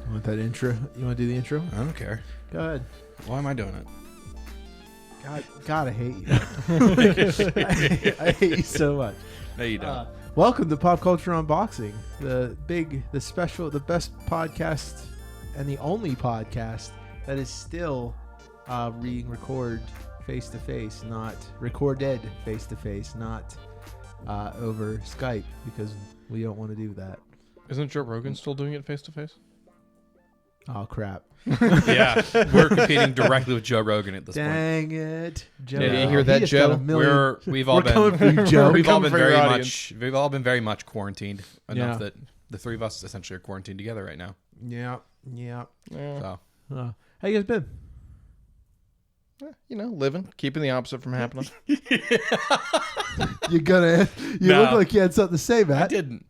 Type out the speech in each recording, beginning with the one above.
You want that intro? You want to do the intro? I don't care. Go ahead. Why am I doing it? God, I hate you. I hate you so much. No, you don't. Welcome to Pop Culture Unboxing, the special, the best podcast and the only podcast that is still being recorded face-to-face, not recorded face-to-face, not over Skype, because we don't want to do that. Isn't Joe Rogan still doing it face-to-face? Oh, crap. Yeah, we're competing directly with Joe Rogan at this point. Dang it. Joe. Yeah, you hear that, He just got Joe? We've all coming for been you, Joe. we've all been coming for your very much quarantined enough Yeah. that the three of us essentially are quarantined together right now. Yeah. Yeah. So How you guys been? You know, living, keeping the opposite from happening. You look like you had something to say, I Matt. didn't.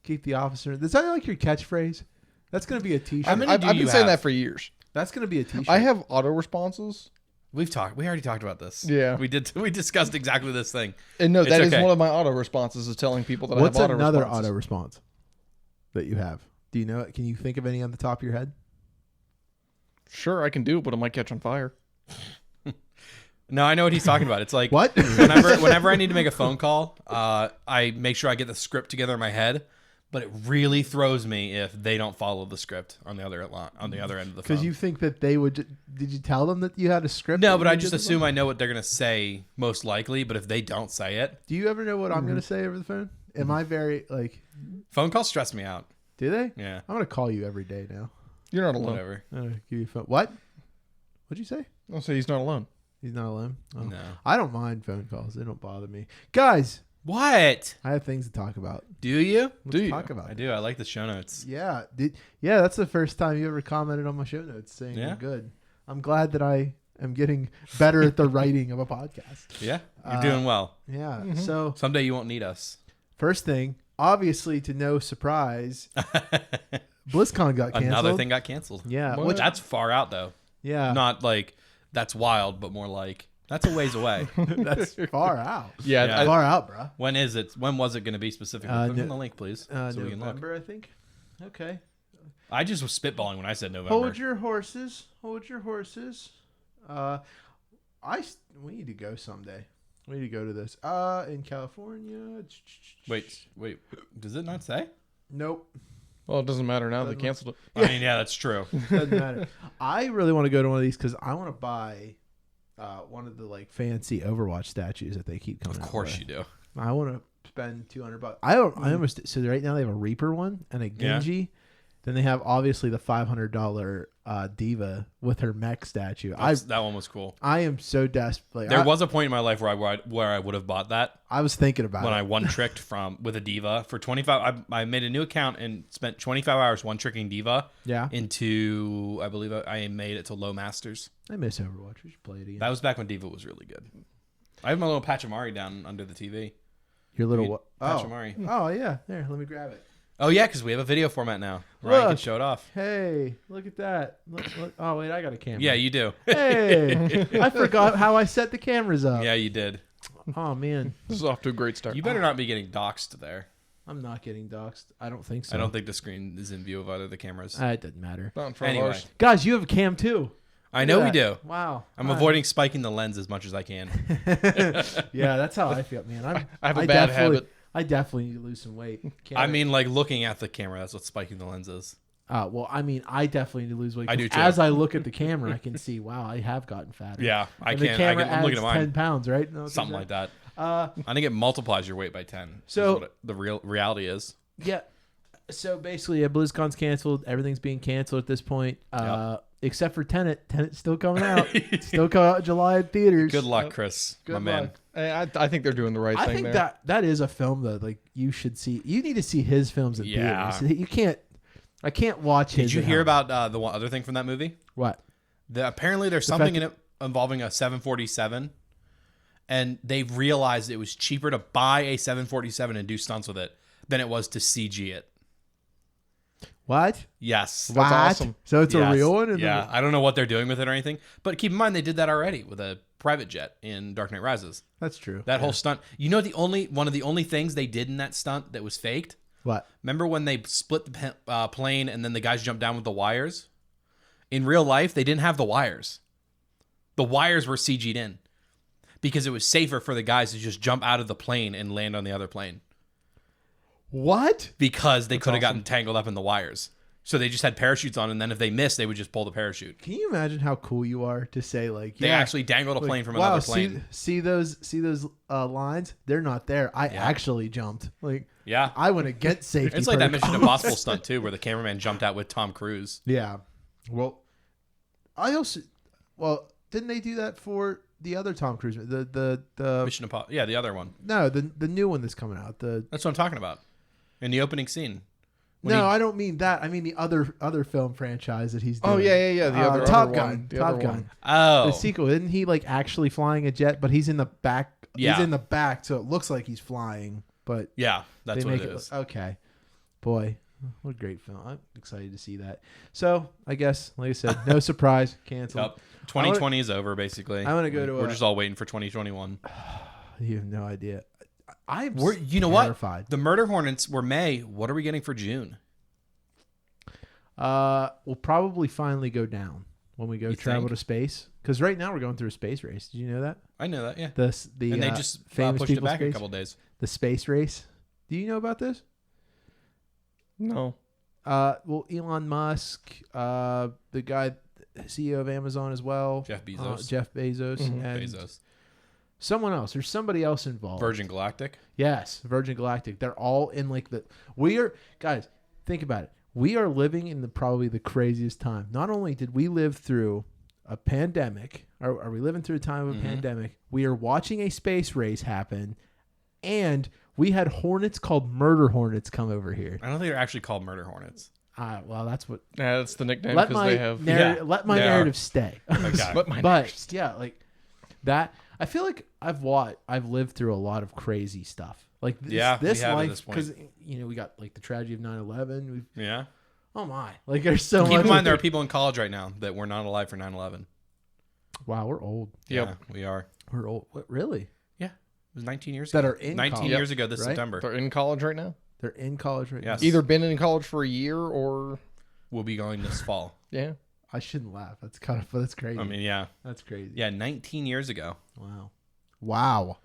Keep the officer. Is that like your catchphrase? That's going to be a t-shirt. How many I've do been you saying have? that for years. That's going to be a t-shirt. I have auto responses. We already talked about this. Yeah. We discussed exactly this thing. And no, It's that is okay. one of my auto responses is telling people that What's I have auto another responses. auto response that you have? Do you know it? Can you think of any on the top of your head? Sure, I can do it, but it might catch on fire. No, I know what he's talking about. It's like What? whenever I need to make a phone call, I make sure I get the script together in my head. But it really throws me if they don't follow the script on the other end of the phone. Because you think that they would. Did you tell them that you had a script? No, that but you I did just the assume phone? I know what they're gonna say most likely. But if they don't say it, Do you ever know what I'm going to say over the phone? Am I very like? phone calls stress me out. Do they? Yeah, I'm going to call you every day now. You're not alone. whatever. I'm gonna give you a phone. What? What'd you say? I'll say he's not alone. He's not alone. Oh. No. I don't mind phone calls. They don't bother me. Guys, What? I have things to talk about. Do you? Let's talk about I it. do. I like the show notes. Yeah. Yeah, that's the first time you ever commented on my show notes saying Yeah. you're good. I'm glad that I am getting better at the writing of a podcast. Yeah, you're doing well. Yeah. So, Someday you won't need us. first thing, obviously to no surprise, BlizzCon got canceled. Another thing got canceled. Yeah. What? Which, That's far out though. yeah. Not like that's wild, but more like that's a ways away. That's far out. Yeah, Yeah. Far out, bro. When is it? When was it going to be specifically? Put in the link, please, so we can look. November, I think. Okay. I just was spitballing when I said November. Hold your horses. Hold your horses. We need to go someday. We need to go to this. In California. Wait. Does it not say? Nope. well, it doesn't matter now. They canceled it. I mean, yeah, that's true. Doesn't matter. I really want to go to one of these because I want to buy one of the like fancy Overwatch statues that they keep coming Of out course with. you do. I want to spend $200. I almost so right now they have a Reaper one and a Yeah. Genji. Then they have obviously the $500 Diva with her mech statue. That one was cool. I am so desperate. There was a point in my life where I would have bought that I was thinking about when it. I one tricked with a Diva for 25. I made a new account and spent 25 hours one tricking Diva. Yeah. Into I believe I made it to low masters. I miss Overwatch. We should play it again. That was back when Diva was really good. I have my little Pachimari down under the TV. Your little what? Pachimari. Oh yeah. There, let me grab it. Oh yeah, because we have a video format now. Ryan can show it off. Hey, look at that. Look. Oh wait, I got a camera. Yeah, you do. Hey, I forgot how I set the cameras up. Yeah, you did. Oh man, This is off to a great start. You better not be getting doxxed there. I'm not getting doxxed. I don't think so. I don't think the screen is in view of either of the cameras. It doesn't matter. Not in front Anyway. of ours. Guys, you have a cam too. I know Look we at do. that. Wow. I'm All right. avoiding spiking the lens as much as I can. Yeah, that's how I feel, man. I have a bad habit. I definitely need to lose some weight. I mean, like looking at the camera, that's what spiking the lens is. Well, I mean, I definitely need to lose weight. I 'cause do, too. As I look at the camera, I can see, wow, I have gotten fatter. Yeah, I And the can't. camera I'm looking adds at mine. 10 pounds, right? No, Something like that. Uh, I think it multiplies your weight by 10. So- is what the real reality is. yeah. So basically, yeah, BlizzCon's canceled. Everything's being canceled at this point, except for Tenet. Tenet's still coming out. Still coming out in July in theaters. Good luck, Chris, Good my man. luck. I think they're doing the right I thing think there. that is a film that like you should see. You need to see his films in Yeah. theaters. You can't. I can't watch his. Did you at hear home. about the one other thing from that movie? What? Apparently, there's something in it involving a 747, and they realized it was cheaper to buy a 747 and do stunts with it than it was to CG it. What? Yes. What? awesome. So it's a Yes. real one? And Yeah, then- I don't know what they're doing with it or anything, but keep in mind they did that already with a private jet in Dark Knight Rises. That's true. That whole stunt. You know, one of the only things they did in that stunt that was faked What? Remember when they split the plane and then the guys jumped down with the wires? In real life, they didn't have the wires. The wires were CG'd in because it was safer for the guys to just jump out of the plane and land on the other plane. What? Because they could have gotten tangled up in the wires. So they just had parachutes on, and then if they missed, they would just pull the parachute. Can you imagine how cool you are to say like They actually dangled a plane from wow, another plane. See those lines? They're not there. I actually jumped. Like Yeah. I went against safety. It's like that protocol. Mission Impossible stunt too, where the cameraman jumped out with Tom Cruise. Yeah. Well, didn't they do that for the other Tom Cruise? The Mission Impossible. Yeah, the other one. No, the new one that's coming out. That's what I'm talking about. In the opening scene. I don't mean that. I mean the other film franchise that he's doing. Oh yeah. The other Top other Gun. one. The Top other Gun. one. Oh. The sequel. Isn't he like actually flying a jet? But he's in the back. Yeah. He's in the back, so it looks like he's flying. But Yeah, that's they what make it is. Okay. Boy, what a great film. I'm excited to see that. So I guess, like I said, no surprise. Canceled. Yep. 2020 is over, basically. I want to go to We're just all waiting for 2021. You have no idea. I'm You know terrified. what? The Murder Hornets were May. What are we getting for June? We'll probably finally go down when we go You travel think? to space. Because right now we're going through a space race. Did you know that? I know that, yeah. The And they just famous pushed it people back space, a couple days. the space race. Do you know about this? No. Well, Elon Musk, the guy, CEO of Amazon as well, Jeff Bezos. Jeff Bezos, Mhm. and Bezos. someone else. There's somebody else involved. Virgin Galactic. Yes, Virgin Galactic. They're all in like guys, think about it. We are living in probably the craziest time. Not only did we live through a pandemic, or are we living through a time of a pandemic? We are watching a space race happen, and we had hornets called murder hornets come over here. I don't think they're actually called Murder Hornets. Well, that's what. Yeah, that's the nickname Let because my they have. let my they are. narrative stay. Okay. Let my But yeah, like that. I feel like I've lived through a lot of crazy stuff. Like this, Yeah, we this have at life, this point. because we got like the tragedy of 9/11. We've Yeah. oh my, like there's so Keep much. in mind, there are people in college right now that were not alive for 9/11. Wow, we're old. Yep. Yeah, we are. We're old. What, really? Yeah. It was 19 years That ago. are in 19 college, years ago this right? September. They're in college right now. They're in college right Yes. now. Either been in college for a year or We'll be going this fall. yeah. I shouldn't laugh. That's that's crazy. I mean, yeah. that's crazy. Yeah, 19 years ago. Wow.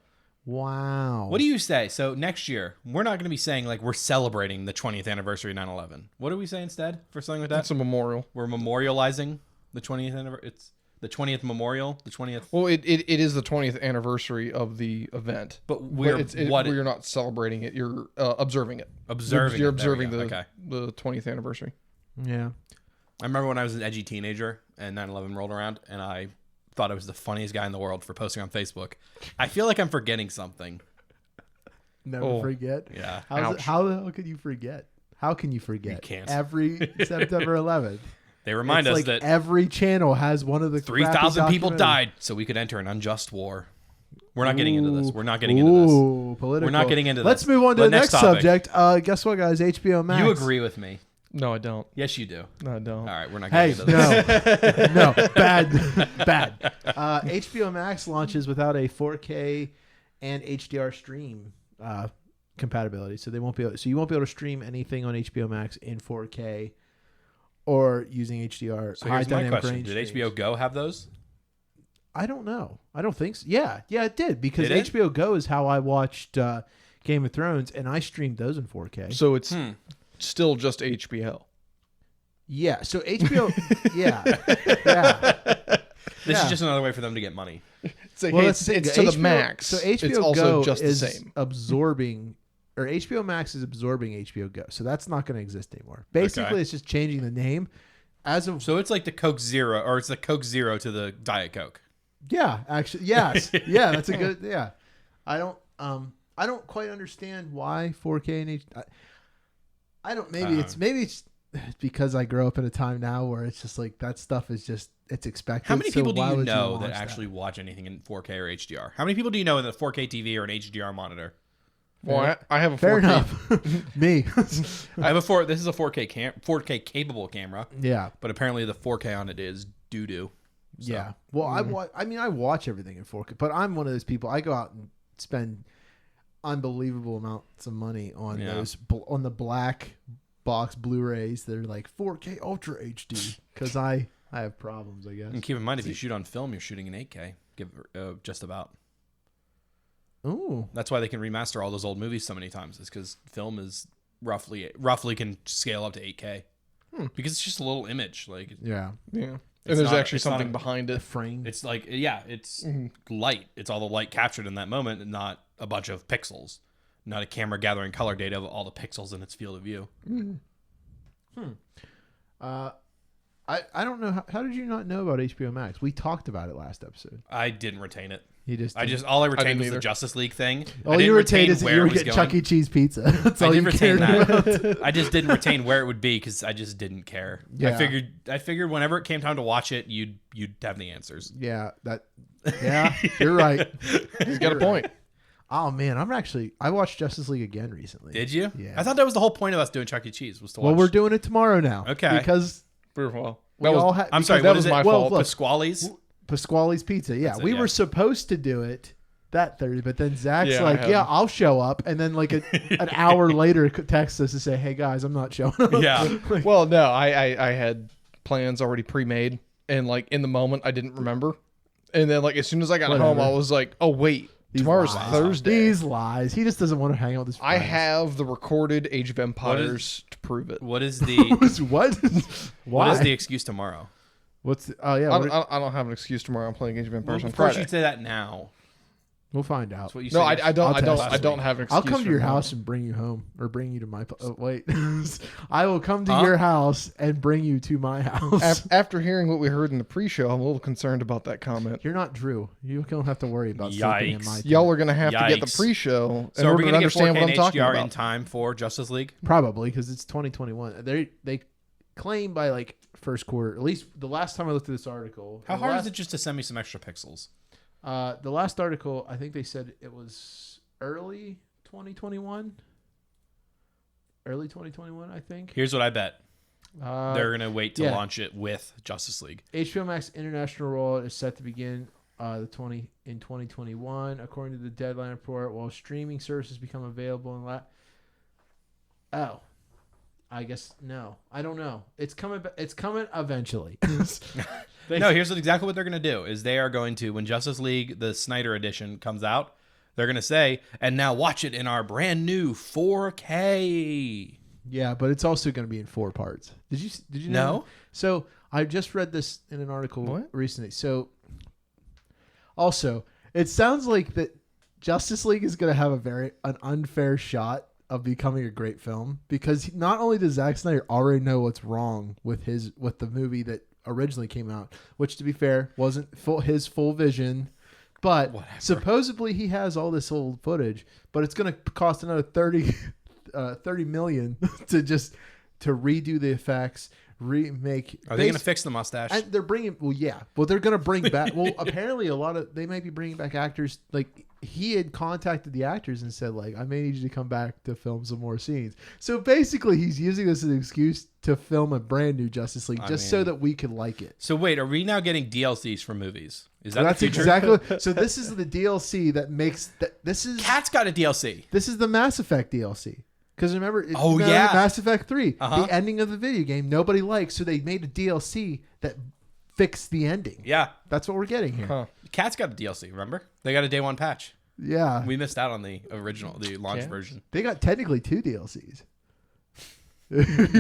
What do you say? So next year, we're not going to be saying like we're celebrating the 20th anniversary of 9/11. What do we say instead for something like that? That's a memorial. We're memorializing the 20th anniversary. It's the 20th memorial, the 20th. Well, it is the 20th anniversary of the event. But we're you're not celebrating it. You're observing it. observing. You're it. There we observing go. the Okay. 20th anniversary. Yeah. I remember when I was an edgy teenager and 9/11 rolled around, and I thought I was the funniest guy in the world for posting on Facebook. I feel like I'm forgetting something. Never forget. Yeah. How the hell could you forget? How can you forget? You can't. Every September 11th. They remind It's us like that every channel has one of the 3,000 people documentaries. died so we could enter an unjust war. We're not getting into this. We're not getting into this. Ooh, political. We're not getting into Let's this. move on to But the next topic. subject. Guess what, guys? HBO Max. You agree with me? No, I don't. Yes, you do. No, I don't. All right, we're not Hey, getting into this. no, bad. HBO Max launches without a 4K and HDR stream compatibility, so they won't be able. So you won't be able to stream anything on HBO Max in 4K or using HDR. So here's my dynamic question: range Did streams. HBO Go have those? I don't know. I don't think so. Yeah, it did because Did it? HBO Go is how I watched Game of Thrones, and I streamed those in 4K. So it's still just HBO. Yeah, so HBO. yeah. This Yeah. is just another way for them to get money. It's like, Well, it's that's the to thing. the HBO max. So HBO it's also Go just is the same. absorbing, or HBO Max is absorbing HBO Go. So that's not going to exist anymore. Basically, Okay. it's just changing the name. As of So it's like the Coke Zero, or it's the Coke Zero to the Diet Coke. yeah, actually, yes, yeah, that's a good yeah. I don't quite understand why 4K and I don't. Maybe it's because I grow up in a time now where it's just like that stuff is just it's expected. How many so people do why you would know launch that actually watch anything in 4K or HDR? How many people do you know with a 4K TV or an HDR monitor? Well, I have a 4K. Fair enough. Me. I have this is a 4K capable camera, Yeah. but apparently the 4K on it is doo doo. Yeah. Well, I watch everything in 4K, but I'm one of those people. I go out and spend unbelievable amounts of money on Yeah. those on the black box Blu-rays that are like 4K Ultra HD because I have problems, I guess. And keep in mind, if you shoot on film, you're shooting in 8K. Just about. Ooh. That's why they can remaster all those old movies so many times. Is because film is roughly can scale up to 8K because it's just a little image. Like Yeah. Yeah. It's And there's not- actually it's not something a- behind it. Frame. it's like it's light. It's all the light captured in that moment, and not a bunch of pixels. Not a camera gathering color data of all the pixels in its field of view. I don't know. How did you not know about HBO Max? We talked about it last episode. I didn't retain it. You just All I retained didn't was the either. Justice League thing. I all didn't you retained is that where you it were was getting going. Chuck E. Cheese pizza. That's all I you did retain cared about. that. I just didn't retain where it would be because I just didn't care. Yeah. I figured whenever it came time to watch it, you'd have the answers. Yeah, you're right. He's got a point. Oh man, I watched Justice League again recently. Did you? Yeah. I thought that was the whole point of us doing Chuck E. Cheese was to watch. Well, we're doing it tomorrow now. Okay. Because Well, we all had. I'm sorry. that What was is my it? fault. Look, Pasquale's. Pasquale's Pizza. Yeah, That's it, we yeah. were supposed to do it that Thursday, but then Zach's Yeah, like, I "Yeah, had- I'll show up," and then like an hour later, texts us to say, "Hey guys, I'm not showing up." Yeah. Well, no, I had plans already pre-made, and like in the moment, I didn't remember. And then like as soon as I got home, I was like, oh wait, These tomorrow's lies. Thursday. These lies. He just doesn't want to hang out with his I friends. have the recorded Age of Empires to prove it. What is the What? Why? what is the excuse tomorrow? What's? Oh yeah, I don't have an excuse tomorrow. I'm playing Age of Empires on Of course, Friday. you'd say that now. we'll find out. That's what you No, said. I don't. I'll I don't. text I you. don't have an excuse. I'll come to your for house and bring you home, or bring you to my. Wait, I will come to your house and bring you to my house. After hearing what we heard in the pre-show, I'm a little concerned about that comment. You're not Drew. You don't have to worry about sleeping in Yikes. my tent. Y'all are gonna have to get the Yikes. pre-show in So are order we to going to get 4K understand what I'm and talking HDR in about. time for Justice League? Probably because it's 2021. They claim by like first quarter. At least the last time I looked at this article. How hard is it just to send me some extra pixels? The last article, I think they said it was early 2021. Early 2021, I think. Here's what I bet. They're going to wait to yeah. launch it with Justice League. HBO Max international rollout is set to begin in 2021, according to the Deadline report. While streaming services become available in Oh, I guess no. I don't know. It's coming. It's coming eventually. No, here's exactly what they're going to do is they are going to, when Justice League, the Snyder edition comes out, they're going to say, and now watch it in our brand new 4K. Yeah, but it's also going to be in 4 parts. Did you know? No. So I just read this in an article recently. So also, it sounds like that Justice League is going to have an unfair shot of becoming a great film because not only does Zack Snyder already know what's wrong with the movie that originally came out, which to be fair wasn't his full vision, but supposedly he has all this old footage, but it's going to cost another 30 million to redo the effects, remake. Are they going to fix the mustache? And they're bringing, they're going to bring back, apparently they might be bringing back actors. Like he had contacted the actors and said like, I may need you to come back to film some more scenes. So basically he's using this as an excuse to film a brand new Justice League so that we could like it. So wait, are we now getting DLCs for movies? Is that That's the future? exactly. So this is the DLC that makes this is Cat's got a DLC. This is the Mass Effect DLC. Because remember, Mass Effect 3, the ending of the video game, nobody likes, so they made a DLC that fixed the ending. Yeah. That's what we're getting here. Huh. Cat's got a DLC, remember? They got a day one patch. Yeah. We missed out on the launch version. They got technically 2 DLCs.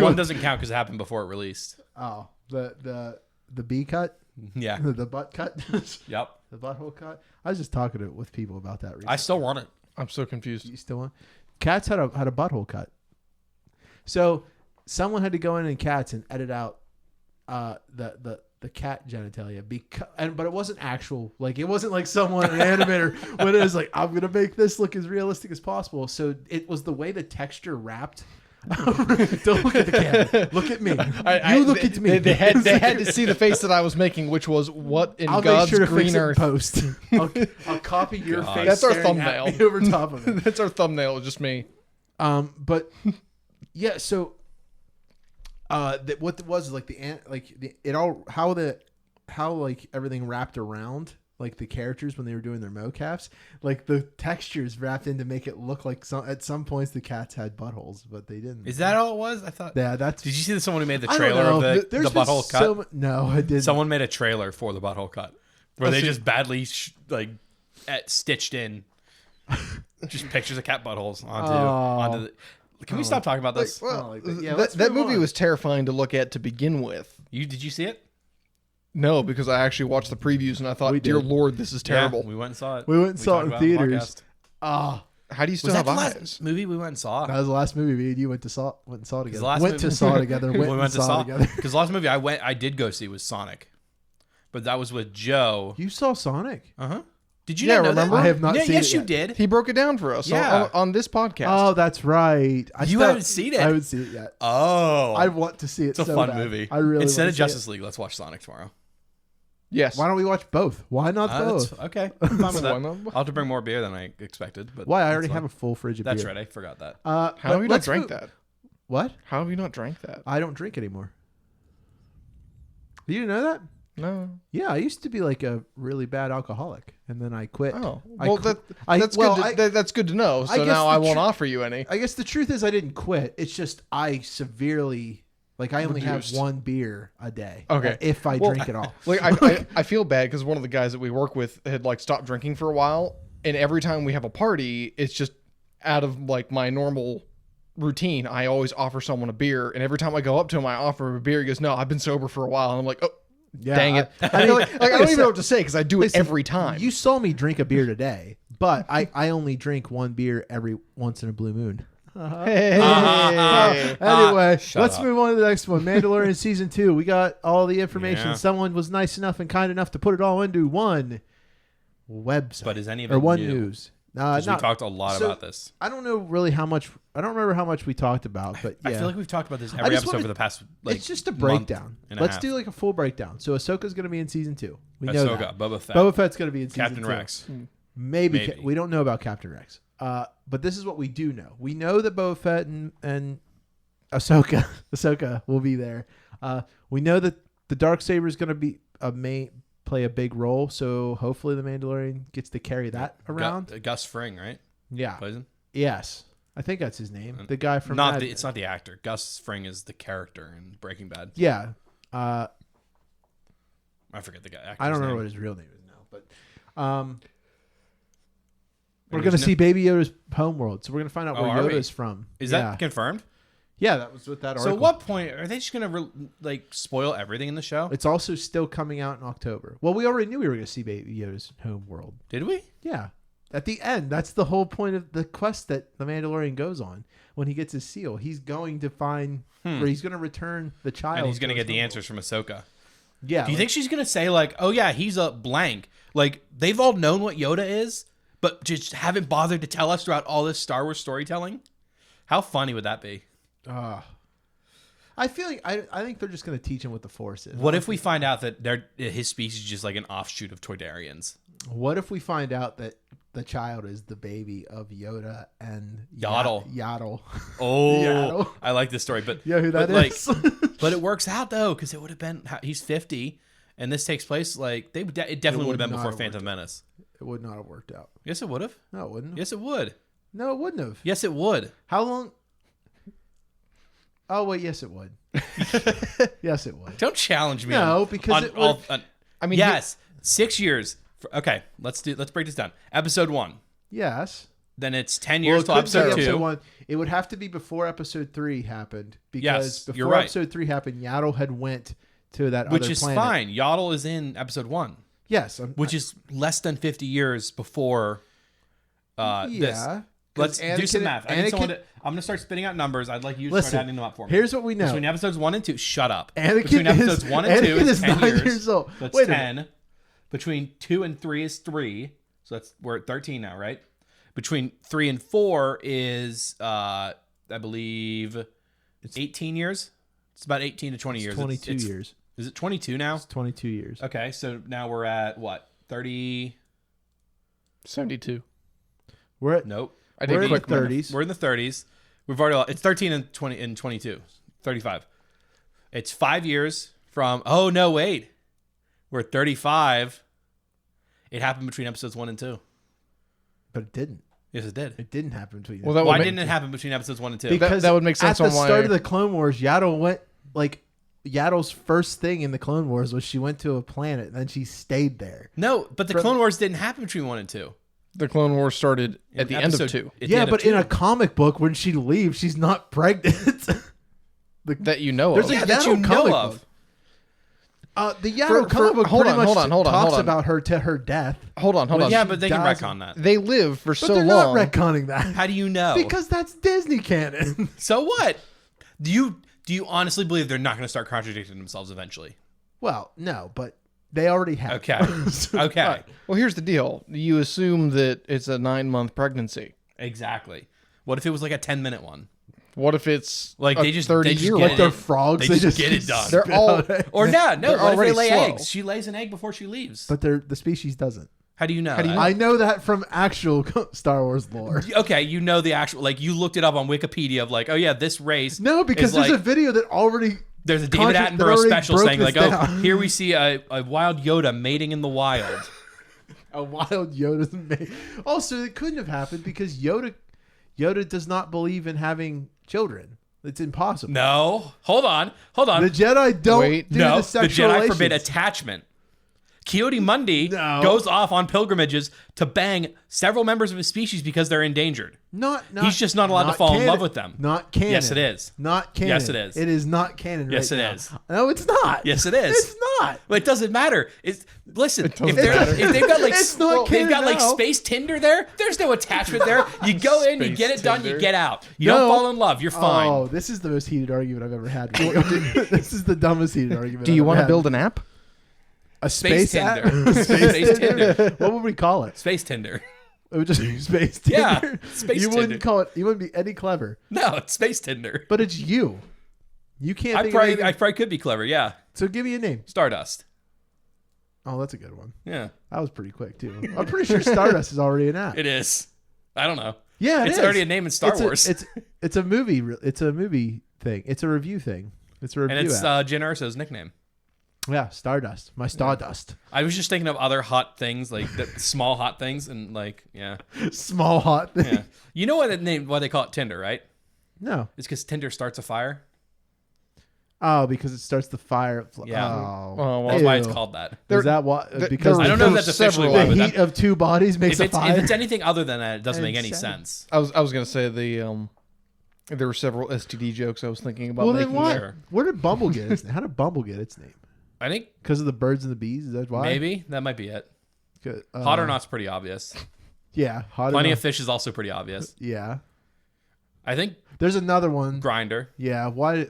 One doesn't count because it happened before it released. Oh, the B cut? Yeah. The butt cut? Yep. The butthole cut? I was just talking with people about that recently. I still want it. I'm so confused. You still want? Cats had a butthole cut. So someone had to go in Cats and edit out the cat genitalia but it wasn't actual, like it wasn't like someone an animator when it was like, I'm gonna make this look as realistic as possible. So it was the way the texture wrapped. Don't look at the camera. Look at me. Look at me. They had to see the face that I was making, which was what in I'll God's make sure to green fix it in earth. post. I'll copy your face. That's our staring at thumbnail. me over top of it. That's our thumbnail. Just me. But yeah, so what it was like how everything wrapped around like the characters when they were doing their mocaps, like the textures wrapped in to make it look like at some points the cats had buttholes, but they didn't. Is that all it was? I thought. Yeah, that's. Did you see someone who made the I don't trailer know. of the butthole cut? No, I didn't. Someone made a trailer for the butthole cut where they just badly stitched in just pictures of cat buttholes onto the. Can we stop talking about this? That movie was terrifying to look at to begin with. Did you see it? No, because I actually watched the previews and I thought, dear Lord, this is terrible. Yeah, we went and saw it. We went and saw it in talked about it on the theaters. podcast. How do you still Was that have the eyes? last movie we went and saw? That was the last movie me and you went and saw together. last Went movie- to saw together. We went to saw together. because the last movie I did go see was Sonic, but that was with Joe. You saw Sonic? Did you Yeah, not know remember? that? I have not seen Yes, it you yet. did. He broke it down for us on this podcast. Oh, that's right. You haven't seen it? I haven't seen it yet. Oh, I want to see it. it's a so fun bad. movie. I really Instead want of to see Justice League, let's watch Sonic tomorrow. Yes. Why don't we watch both? Why not both? Okay, I'm fine with that. Why not? I'll have to bring more beer than I expected. But Why? I that's already fine. have a full fridge of That's beer. right. I forgot that. How have you not drank that? What? How have you not drank that? I don't drink anymore. You didn't know that? No. Yeah, I used to be like a really bad alcoholic, and then I quit. Oh, I well, quit- that's good. That's good to know. So guess now the I won't offer you any. I guess the truth is I didn't quit. It's just I severely, like I only Reduced. have one beer a day. Okay. If I drink it all. Like I feel bad because one of the guys that we work with had like stopped drinking for a while, and every time we have a party, it's just out of like my normal routine. I always offer someone a beer, and every time I go up to him, I offer him a beer. He goes, "No, I've been sober for a while," and I'm like, "Oh, Yeah, dang it!" I don't even know what to say because I do it every time. You saw me drink a beer today, but I only drink one beer every once in a blue moon. Hey. Anyway, Shut let's up. move on to the next one. Mandalorian season 2. We got all the information. Yeah. Someone was nice enough and kind enough to put it all into one website. But is any of it or one new? news? 'Cause we talked a lot about this. I don't know really how much. I don't remember how much we talked about, but yeah. I feel like we've talked about this every just episode wanted- for the past like it's just a month breakdown. and a Let's half. do like a full breakdown. So Ahsoka's going to be in season 2. We know Ahsoka, that. Boba Fett, Boba Fett's going to be in season Captain 2. Rex. Maybe. Maybe. We don't know about Captain Rex. But this is what we do know. We know that Boba Fett and Ahsoka will be there. We know that the Darksaber is going to be play a big role. So hopefully the Mandalorian gets to carry that around. Gus Fring, right? Yeah. Plays him? Yes. I think that's his name. The guy from It's not the actor. Gus Fring is the character in Breaking Bad. Yeah. I forget the guy. I don't remember name. what his real name is now, but we're And going to there's see Baby Yoda's homeworld. So we're going to find out where are we? Yoda's from. Is yeah. that confirmed? Yeah, that was with that So article. at what point are they just gonna spoil everything in the show? It's also still coming out in October. Well, we already knew we were going to see Baby Yoda's homeworld. Did we? Yeah. At the end, that's the whole point of the quest that the Mandalorian goes on. When he gets his seal, he's going to find, or he's going to return the child. And he's gonna to get his the homeworld. answers from Ahsoka. Yeah. Do you think she's gonna say like, "Oh yeah, he's a blank"? Like they've all known what Yoda is, but just haven't bothered to tell us throughout all this Star Wars storytelling. How funny would that be? I feel like I think they're just going to teach him what the Force is. What if we find out that his species is just like an offshoot of Toydarians? What if we find out that the child is the baby of Yoda and Yaddle. Yaddle. Oh, Yaddle. I like this story, but Yeah, who that but is. but it works out though because it would have been he's 50, and this takes place like it definitely would would have been not before have Phantom Menace. It would not have worked out. Yes, it would have. No, it wouldn't have. Yes, it would. No, it wouldn't have. Yes, it would. How long? Oh, wait, yes, it would. Yes, it would. Don't challenge me. No, because it would- I mean, yes, 6 years. Okay, let's break this down. Episode 1. Yes. Then it's 10 Well, years it till could be episode 2. 1. It would have to be before episode 3 happened. Because Yes, before you're right. episode 3 happened, Yaddle had went to that Which other is planet. fine. Yaddle is in episode 1, Yes. which is less than 50 years before this. yeah. Let's 'Cause do some Anakin- math. I need someone Anakin- to, I'm going to start spitting out numbers. I'd like you to Listen, start adding them up for me. Here's what we know. Between episodes 1 and 2, shut up. Anakin Between episodes is- 1 and 2 Anakin is is 10 9 years. years old. That's Wait a 10. Between 2 and 3 is 3. So we're at 13 now, right? Between 3 and 4 is, I believe, it's 18 years. It's about 18 to 20 years. 22 years. Is it 22 now? It's 22 years. Okay, so now we're at what? 30? 72. We're at Nope. I we're did in the quick math. 30s. We're in the 30s. We've already. It's 13 and 20 and 22. 35. It's 5 years from. Oh no! Wait. We're at 35. It happened between episodes 1 and 2. But it didn't. Yes, it did. It didn't happen between. Well, that would Why make- didn't it happen between episodes 1 and 2? because that would make sense at on the why- start of the Clone Wars, Yaddle went like Yaddle's first thing in the Clone Wars was she went to a planet and then she stayed there. No, but the Clone Wars didn't happen between 1 and 2. The Clone Wars started at the end of Episode- 2. at the Yeah, end of but in 2. a comic book, when she leaves, she's not pregnant. That you know There's of. a Yeah, that Yaddle you know comic of. book. The Yaddle For- comic book hold pretty on, much hold on, hold on, talks hold on. about her to her death. Hold on. Yeah, she but they can dies- retcon that. They live for But so they're long. not retconning that. How do you know? Because that's Disney canon. So what? Do you honestly believe they're not going to start contradicting themselves eventually? Well, no, but they already have. Okay. Okay. Well, here's the deal. You assume that it's a 9-month pregnancy. Exactly. What if it was like a 10-minute one? What if it's Like a they just 30-year get one? it They're in. frogs. They just get it done. They're all Or no, they're what if they already lay slow. eggs? She lays an egg before she leaves. But the species doesn't. How do you know? How do you that? know? I know that from actual Star Wars lore. Okay, you know the actual, like, you looked it up on Wikipedia of like, oh yeah, this race. No, because is there's like, a video that already. there's a David that Attenborough already special broke saying this like, oh, down. here we see a wild Yoda mating in the wild. A wild Yoda's made. Also, it couldn't have happened because Yoda does not believe in having children. It's impossible. No, hold on. The Jedi don't Wait. do No, the the sexual Jedi forbid relations. attachment. Coyote Mundi No. goes off on pilgrimages to bang several members of his species because they're endangered. Not He's just not allowed to fall in canon. love with them. Not canon. Yes, it is. Not canon. Yes, it is. It is not canon. Yes, right it now. is. No, it's not. Yes, it is. It's not. Well, it doesn't matter. Listen, doesn't if they've got like It's not they've got canon like now. space Tinder there. There's no attachment there. You go in, you Space get it done, you Tinder. get out. You No. don't fall in love. You're fine. Oh, this is the most heated argument I've ever had. This is the dumbest heated argument. Do you want to build an app? a Space space app? Tinder. Space Tinder. What would we call it? Space Tinder. It would just be space Yeah, Tinder. space You Tinder. wouldn't call it. You wouldn't be any clever. No, it's Space Tinder. But it's you. You can't. I think probably of anything- I probably could be clever. Yeah, So give me a name. Stardust. Oh, that's a good one. Yeah, That was pretty quick too. I'm pretty sure Stardust is already an app. it is. I don't know. Yeah, It's is. already a name in Star Wars. It's a movie. It's a movie thing. It's a review thing. It's a review And it's app. Jyn Erso's nickname. Yeah, Stardust. My Stardust. I was just thinking of other hot things, like the small hot things, and like, yeah, Small hot thing. yeah. You know why they call it Tinder, right? No. It's because Tinder starts a fire. Oh, because it starts the fire. Yeah. Oh, Oh, well, That's why it's Ew. called that. Is that what? there- Because there- I don't know if There's that's officially several- why, the but heat that, of two bodies makes if a fire. it's anything other than that, it doesn't make any Insane. sense. I was gonna say there were several STD jokes I was thinking about well, then making. what? Sure. Where did Bumble get its name? How did Bumble get its name? I think Because of the birds and the bees? Is that why? maybe that might be it. Uh, Hot or not's pretty obvious. Yeah. Hot Plenty or of not. Fish is also pretty obvious. Yeah. I think There's another one. Grinder. Yeah. Why?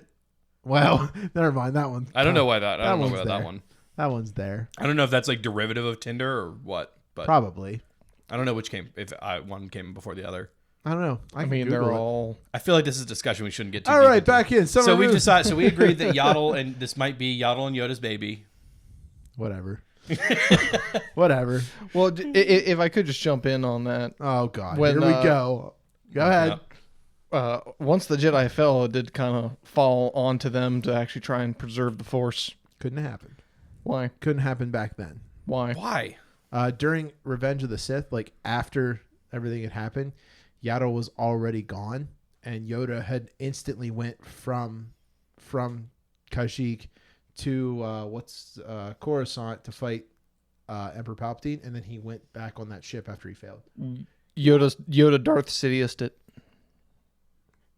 Well, never mind that one. I don't know why that. I don't know one's about that there. one. That one's there. I don't know if that's like derivative of Tinder or what, but Probably. I don't know which came if one came before the other. I don't know. I can mean, Google they're it. all. I feel like this is a discussion we shouldn't get too All deep right, into. back in. Summer So we moves. decided. So we agreed that Yaddle and this might be Yaddle and Yoda's baby. Whatever. Whatever. Well, if I could just jump in on that, Oh God. When, Here we uh, go. Go ahead. Yeah. once the Jedi fell, it did kind of fall onto them to actually try and preserve the Force. Couldn't happen. Why? Couldn't happen back then. Why? Why? During Revenge of the Sith, like after everything had happened, Yaddle was already gone, and Yoda had instantly went from Kashyyyk to Coruscant to fight Emperor Palpatine, and then he went back on that ship after he failed. Yoda Darth Sidious it.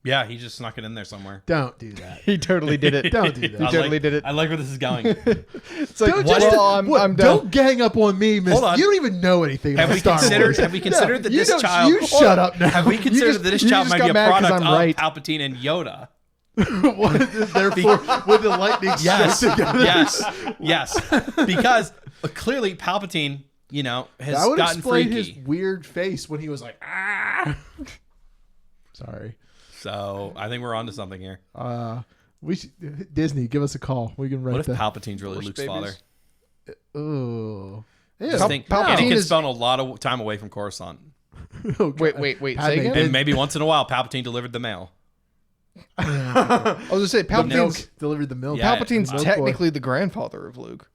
Yeah, he just snuck it in there somewhere. Don't do that. He totally did it. Don't do He that. totally did it. I like where this is going. It's like, Don't well, just- I'm what, done. don't gang up on me, Miss. Hold on. You don't even know anything Have about we Star considered? Wars. Have we considered that You this don't- child? You shut up now. Have we considered that this you child just might got be a mad 'cause product I'm of right. Palpatine and Yoda? Therefore, with the lightning Yes, strike together. yes. Because clearly Palpatine, has That would gotten explain freaky. his weird face when he was like, ah. Sorry. So I think we're onto something here. We should, Disney, give us a call. We can write What if that. Palpatine's really Horse Luke's babies? father? Oh. Just think, Palpatine Anakin is- spent a lot of time away from Coruscant, Wait. Say Padme again? and maybe once in a while Palpatine delivered the mail. I was gonna say The milk Palpatine's delivered the milk. Yeah. Palpatine's Milk boy. technically the grandfather of Luke.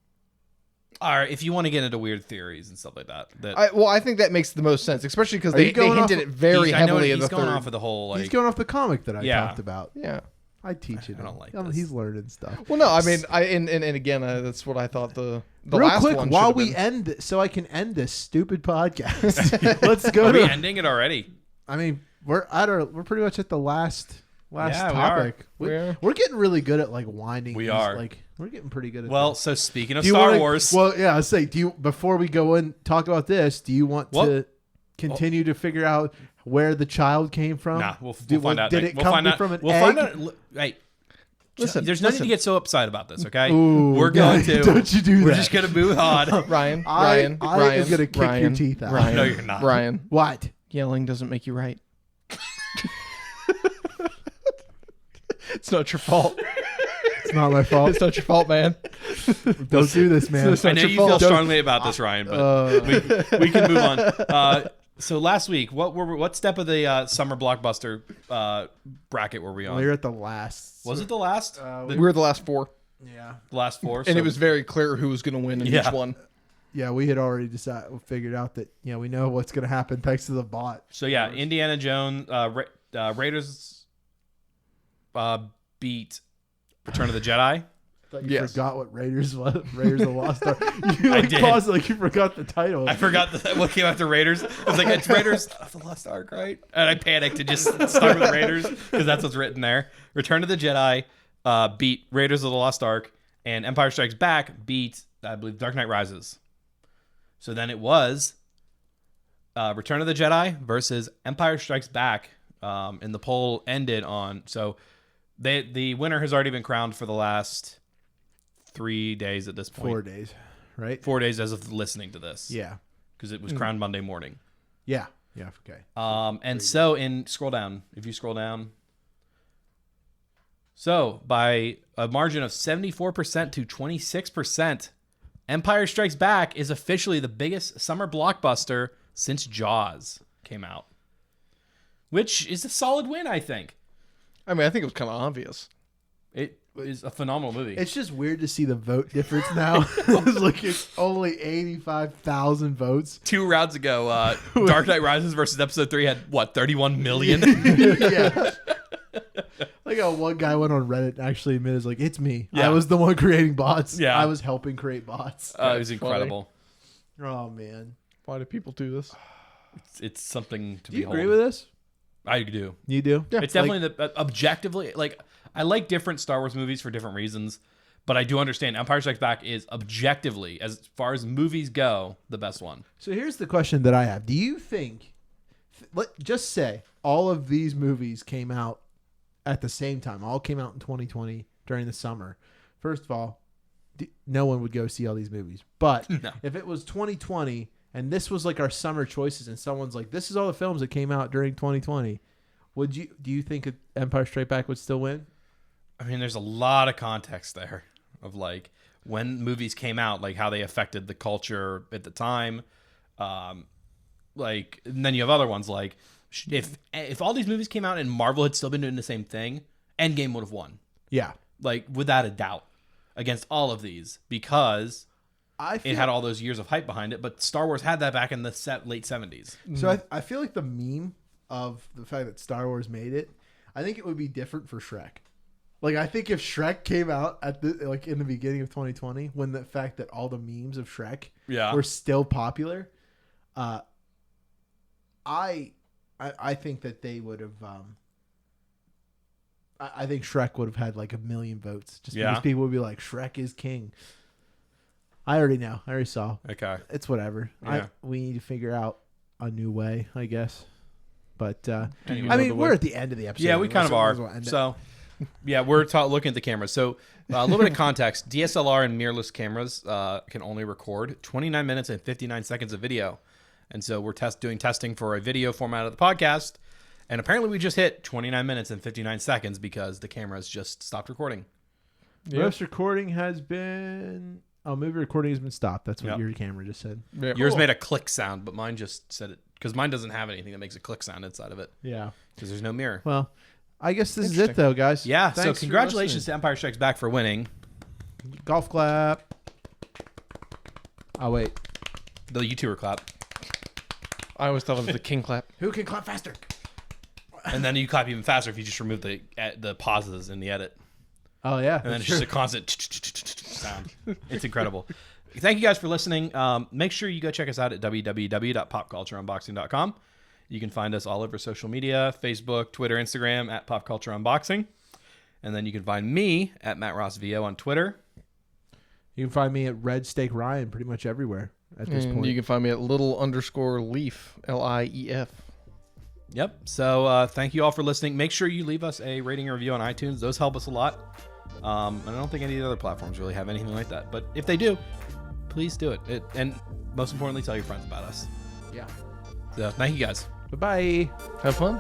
All right, if you want to get into weird theories and stuff like that, I think that makes the most sense, especially because they going hinted off it very heavily in the he's going third. off of the whole like. He's going off the comic that I Yeah. talked about. Yeah. I teach it. I don't like him. this. He's learning stuff. Well, no, I mean, and again, that's what I thought the Real last quick, one while should have we been. end it, so I can end this stupid podcast. Let's go Are we to. ending it already? I mean, we're pretty much at the last Yeah, we topic. are. We're getting really good at like winding. We these, are. Like we're getting pretty good at. Well, this. so speaking of Do you Star wanna- Wars, Well, yeah, I was saying, before we go in talk about this, do you want to continue to figure out where the child came from? nah, we'll find out. Did it we'll come find out. from an We'll egg? find out. Hey, Listen, there's no need to get so upset about this, okay? Ooh, We're going to. Don't you do We're that? just gonna move on. Ryan, I am Ryan, gonna kick your Ryan, teeth out. Ryan, No, you're not. Ryan, What? yelling doesn't make you right. It's not your fault. It's not my fault. It's not your fault, man. Don't do this, man. It's I not know your you feel fault. strongly about this, Ryan, but we can move on. So last week, what step of the summer blockbuster bracket were we on? We're at the last. Was it the last? We were the last four, Yeah. The last four? and it was very clear who was going to win in Yeah. each one. Yeah, we had already figured out that we know what's going to happen thanks to the bot. So yeah, Indiana Jones, Raiders beat Return of the Jedi. I thought you Yes. forgot what Raiders was. Raiders of the Lost Ark. You I like did. paused it like you forgot the title. I forgot what came after Raiders. I was like, it's Raiders of the Lost Ark, right? And I panicked and just start with Raiders because that's what's written there. Return of the Jedi beat Raiders of the Lost Ark, and Empire Strikes Back beat, I believe, Dark Knight Rises. So then it was Return of the Jedi versus Empire Strikes Back, and the poll ended on. So the winner has already been crowned for the last 3 days at this point. 4 days, right? 4 days as of listening to this. Yeah. Because it was crowned Monday morning. Yeah. Yeah. Okay. And so scroll down. If you scroll down. So by a margin of 74% to 26%, Empire Strikes Back is officially the biggest summer blockbuster since Jaws came out. Which is a solid win, I think. I mean, I think it was kind of obvious. It is a phenomenal movie. It's just weird to see the vote difference now. It's like it's only 85,000 votes. 2 rounds ago, Dark Knight Rises versus Episode 3 had, 31 million? Yeah. Like how one guy went on Reddit and actually admitted, like, it's me. Yeah. I was the one creating bots. Yeah. I was helping create bots. It was That's incredible. Oh, man. Why do people do this? It's something to Do you behold. agree with this? I do. You do? Yeah. It's definitely objectively, like, I like different Star Wars movies for different reasons, but I do understand Empire Strikes Back is objectively, as far as movies go, the best one. So here's the question that I have. Do you think, just say all of these movies came out at the same time, all came out in 2020 during the summer. First of all, no one would go see all these movies. But No. if it was 2020 and this was like our summer choices and someone's like, this is all the films that came out during 2020, do you think Empire Strikes Back would still win? I mean, there's a lot of context there of like when movies came out, like how they affected the culture at the time. Like, and then you have other ones like if all these movies came out and Marvel had still been doing the same thing, Endgame would have won. Yeah. Like, without a doubt, against all of these, because I feel, it had all those years of hype behind it. But Star Wars had that back in the late 70s. so I feel like the meme of the fact that Star Wars made it, I think it would be different for Shrek. Like, I think if Shrek came out at in the beginning of 2020, when the fact that all the memes of Shrek were still popular, I think that they would have. I think Shrek would have had like 1 million votes, just because people would be like, "Shrek is king." I already know. I already saw. Okay. It's whatever. Yeah. We need to figure out a new way, I guess. But Anyway. I mean, we're at the end of the episode. Yeah, we kind of so we might as are. well end it. So, yeah, we're looking at the cameras. So, a little bit of context. DSLR and mirrorless cameras can only record 29 minutes and 59 seconds of video. And so we're doing testing for a video format of the podcast. And apparently we just hit 29 minutes and 59 seconds because the cameras just stopped recording. Most recording has been... Oh, movie recording has been stopped. That's what Yep. your camera just said. Yeah. Yours made a click sound, but mine just said it. Because mine doesn't have anything that makes a click sound inside of it. Yeah. Because there's no mirror. Well, I guess this is it, though, guys. Yeah, Thanks so for congratulations listening. to Empire Strikes Back for winning. Golf clap. Oh wait, The YouTuber clap. I always thought it was the king clap. who can clap faster? And then you clap even faster if you just remove the pauses in the edit. Oh yeah, And then it's just a constant sound. It's incredible. Thank you guys for listening. Make sure you go check us out at www.popcultureunboxing.com. You can find us all over social media, Facebook, Twitter, Instagram, at Pop Culture Unboxing. And then you can find me at Matt Ross VO on Twitter. You can find me at Red Steak Ryan pretty much everywhere at this point. You can find me at little_leaf, LIEF. Yep. So thank you all for listening. Make sure you leave us a rating or review on iTunes. Those help us a lot. And I don't think any of the other platforms really have anything like that. But if they do, please do it. And most importantly, tell your friends about us. Yeah. So thank you guys. Bye-bye. Have fun.